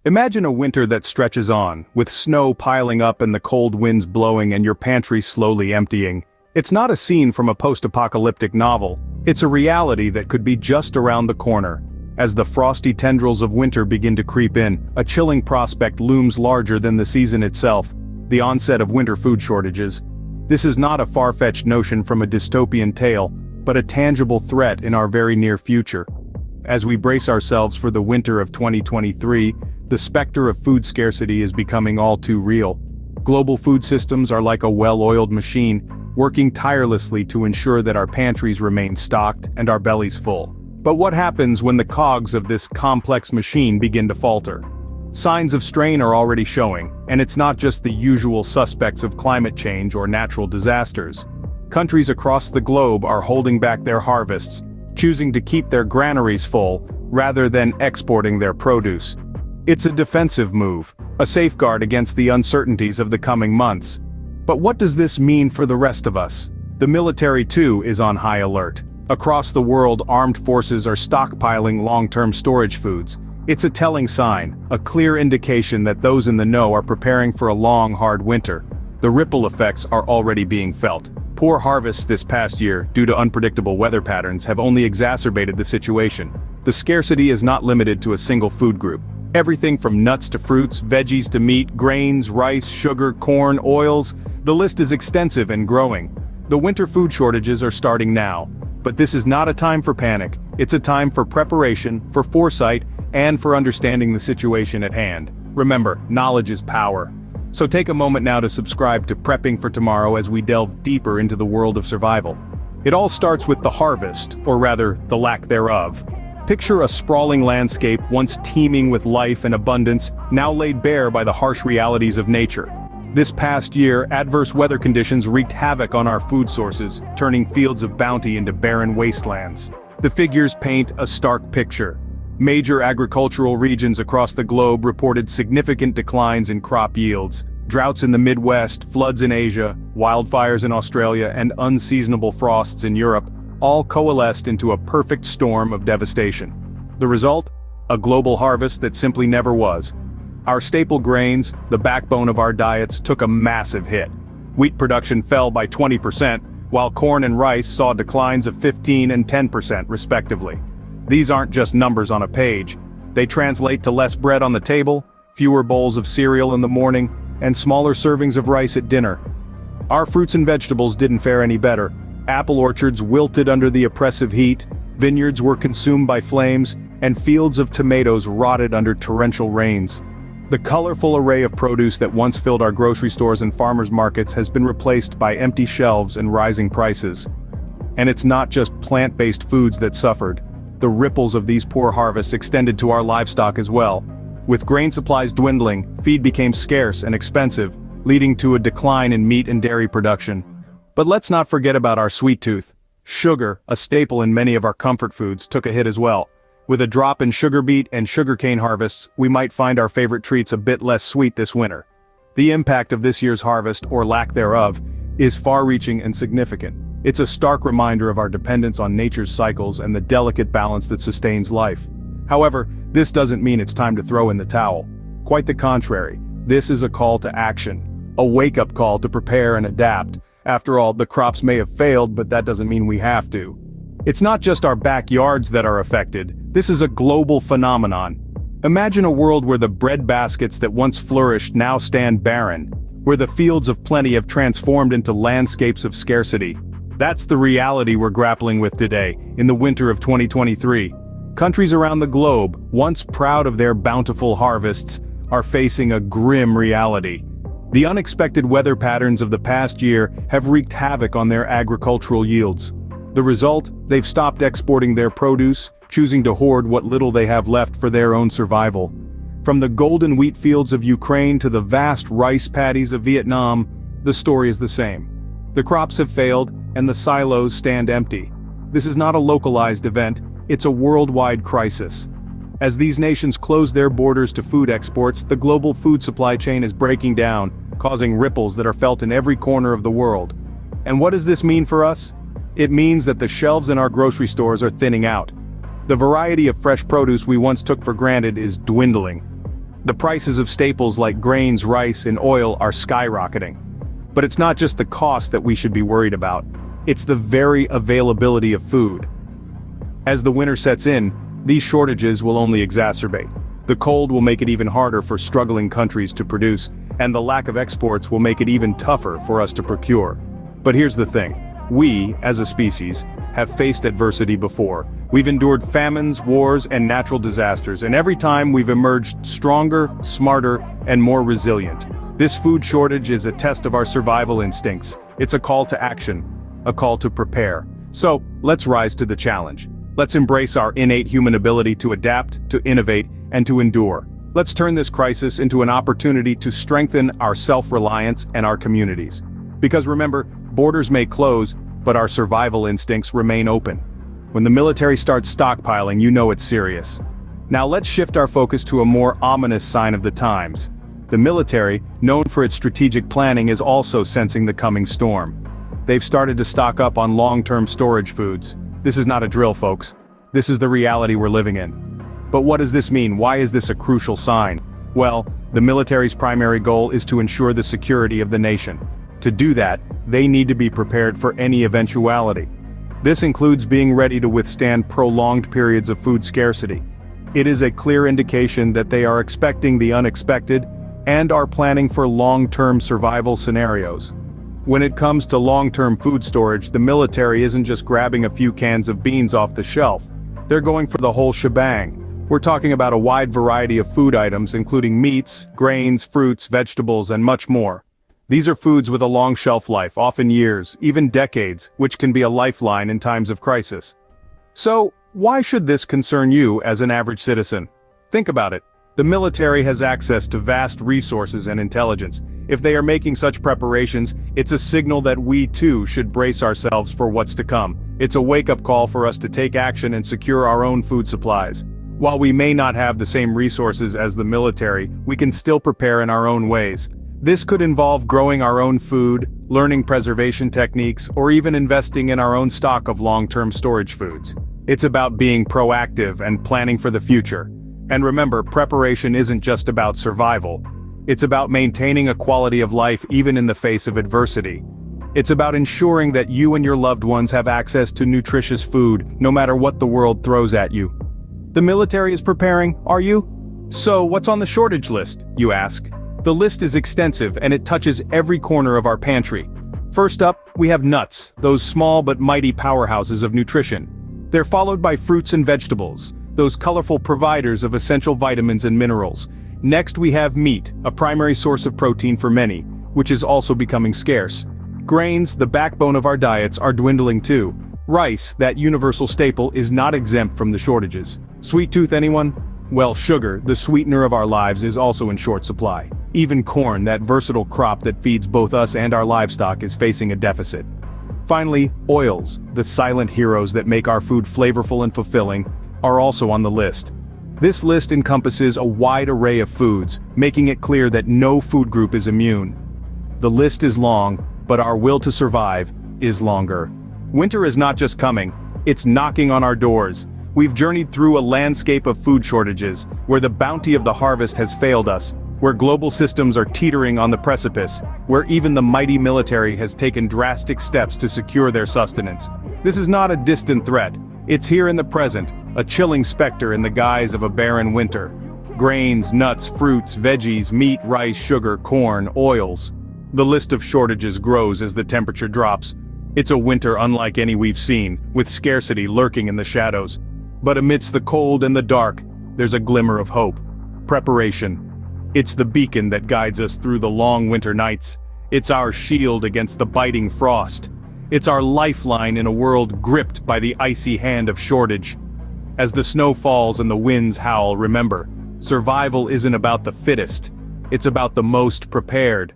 Imagine a winter that stretches on, with snow piling up and the cold winds blowing and your pantry slowly emptying. It's not a scene from a post-apocalyptic novel, it's a reality that could be just around the corner. As the frosty tendrils of winter begin to creep in, a chilling prospect looms larger than the season itself: the onset of winter food shortages. This is not a far-fetched notion from a dystopian tale, but a tangible threat in our very near future. As we brace ourselves for the winter of 2023, the specter of food scarcity is becoming all too real. Global food systems are like a well-oiled machine, working tirelessly to ensure that our pantries remain stocked and our bellies full. But what happens when the cogs of this complex machine begin to falter? Signs of strain are already showing, and it's not just the usual suspects of climate change or natural disasters. Countries across the globe are holding back their harvests, choosing to keep their granaries full, rather than exporting their produce. It's a defensive move, a safeguard against the uncertainties of the coming months. But what does this mean for the rest of us? The military too is on high alert. Across the world, armed forces are stockpiling long-term storage foods. It's a telling sign, a clear indication that those in the know are preparing for a long, hard winter. The ripple effects are already being felt. Poor harvests this past year, due to unpredictable weather patterns, have only exacerbated the situation. The scarcity is not limited to a single food group. Everything from nuts to fruits, veggies to meat, grains, rice, sugar, corn, oils, the list is extensive and growing. The winter food shortages are starting now. But this is not a time for panic. It's a time for preparation, for foresight, and for understanding the situation at hand. Remember, knowledge is power. So take a moment now to subscribe to Prepping for Tomorrow as we delve deeper into the world of survival. It all starts with the harvest, or rather, the lack thereof. Picture a sprawling landscape once teeming with life and abundance, now laid bare by the harsh realities of nature. This past year, adverse weather conditions wreaked havoc on our food sources, turning fields of bounty into barren wastelands. The figures paint a stark picture. Major agricultural regions across the globe reported significant declines in crop yields. Droughts in the Midwest, floods in Asia, wildfires in Australia, and unseasonable frosts in Europe all coalesced into a perfect storm of devastation. The result? A global harvest that simply never was. Our staple grains, the backbone of our diets, took a massive hit. Wheat production fell by 20%, while corn and rice saw declines of 15% and 10% respectively. These aren't just numbers on a page. They translate to less bread on the table, fewer bowls of cereal in the morning, and smaller servings of rice at dinner. Our fruits and vegetables didn't fare any better. Apple orchards wilted under the oppressive heat, vineyards were consumed by flames, and fields of tomatoes rotted under torrential rains. The colorful array of produce that once filled our grocery stores and farmers markets has been replaced by empty shelves and rising prices. And it's not just plant-based foods that suffered. The ripples of these poor harvests extended to our livestock as well. With grain supplies dwindling, feed became scarce and expensive, leading to a decline in meat and dairy production. But let's not forget about our sweet tooth. Sugar, a staple in many of our comfort foods, took a hit as well. With a drop in sugar beet and sugarcane harvests, we might find our favorite treats a bit less sweet this winter. The impact of this year's harvest, or lack thereof, is far-reaching and significant. It's a stark reminder of our dependence on nature's cycles and the delicate balance that sustains life. However, this doesn't mean it's time to throw in the towel. Quite the contrary, this is a call to action. A wake-up call to prepare and adapt. After all, the crops may have failed, but that doesn't mean we have to. It's not just our backyards that are affected. This is a global phenomenon. Imagine a world where the bread baskets that once flourished now stand barren, where the fields of plenty have transformed into landscapes of scarcity. That's the reality we're grappling with today, in the winter of 2023. Countries around the globe, once proud of their bountiful harvests, are facing a grim reality. The unexpected weather patterns of the past year have wreaked havoc on their agricultural yields. The result? They've stopped exporting their produce, choosing to hoard what little they have left for their own survival. From the golden wheat fields of Ukraine to the vast rice paddies of Vietnam, the story is the same. The crops have failed, and the silos stand empty. This is not a localized event, it's a worldwide crisis. As these nations close their borders to food exports, the global food supply chain is breaking down, causing ripples that are felt in every corner of the world. And what does this mean for us? It means that the shelves in our grocery stores are thinning out. The variety of fresh produce we once took for granted is dwindling. The prices of staples like grains, rice, and oil are skyrocketing. But it's not just the cost that we should be worried about. It's the very availability of food. As the winter sets in, these shortages will only exacerbate. The cold will make it even harder for struggling countries to produce, and the lack of exports will make it even tougher for us to procure. But here's the thing. We, as a species, have faced adversity before. We've endured famines, wars, and natural disasters, and every time we've emerged stronger, smarter, and more resilient. This food shortage is a test of our survival instincts. It's a call to action, a call to prepare. So, let's rise to the challenge. Let's embrace our innate human ability to adapt, to innovate, and to endure. Let's turn this crisis into an opportunity to strengthen our self-reliance and our communities. Because remember, borders may close, but our survival instincts remain open. When the military starts stockpiling, you know it's serious. Now let's shift our focus to a more ominous sign of the times. The military, known for its strategic planning, is also sensing the coming storm. They've started to stock up on long-term storage foods. This is not a drill, folks. This is the reality we're living in. But what does this mean? Why is this a crucial sign? Well, the military's primary goal is to ensure the security of the nation. To do that, they need to be prepared for any eventuality. This includes being ready to withstand prolonged periods of food scarcity. It is a clear indication that they are expecting the unexpected and are planning for long-term survival scenarios. When it comes to long-term food storage, the military isn't just grabbing a few cans of beans off the shelf. They're going for the whole shebang. We're talking about a wide variety of food items, including meats, grains, fruits, vegetables, and much more. These are foods with a long shelf life, often years, even decades, which can be a lifeline in times of crisis. So, why should this concern you as an average citizen? Think about it. The military has access to vast resources and intelligence. If they are making such preparations, it's a signal that we too should brace ourselves for what's to come. It's a wake-up call for us to take action and secure our own food supplies. While we may not have the same resources as the military, we can still prepare in our own ways. This could involve growing our own food, learning preservation techniques, or even investing in our own stock of long-term storage foods. It's about being proactive and planning for the future. And remember, preparation isn't just about survival. It's about maintaining a quality of life even in the face of adversity. It's about ensuring that you and your loved ones have access to nutritious food, no matter what the world throws at you. The military is preparing, are you? So, what's on the shortage list, you ask? The list is extensive and it touches every corner of our pantry. First up, we have nuts, those small but mighty powerhouses of nutrition. They're followed by fruits and vegetables, those colorful providers of essential vitamins and minerals. Next we have meat, a primary source of protein for many, which is also becoming scarce. Grains, the backbone of our diets, are dwindling too. Rice, that universal staple, is not exempt from the shortages. Sweet tooth, anyone? Well, sugar, the sweetener of our lives, is also in short supply. Even corn, that versatile crop that feeds both us and our livestock, is facing a deficit. Finally, oils, the silent heroes that make our food flavorful and fulfilling, are also on the list. This list encompasses a wide array of foods, making it clear that no food group is immune. The list is long, but our will to survive is longer. Winter is not just coming, it's knocking on our doors. We've journeyed through a landscape of food shortages, where the bounty of the harvest has failed us, where global systems are teetering on the precipice, where even the mighty military has taken drastic steps to secure their sustenance. This is not a distant threat. It's here in the present, a chilling specter in the guise of a barren winter. Grains, nuts, fruits, veggies, meat, rice, sugar, corn, oils. The list of shortages grows as the temperature drops. It's a winter unlike any we've seen, with scarcity lurking in the shadows. But amidst the cold and the dark, there's a glimmer of hope. Preparation. It's the beacon that guides us through the long winter nights. It's our shield against the biting frost. It's our lifeline in a world gripped by the icy hand of shortage. As the snow falls and the winds howl, remember, survival isn't about the fittest. It's about the most prepared.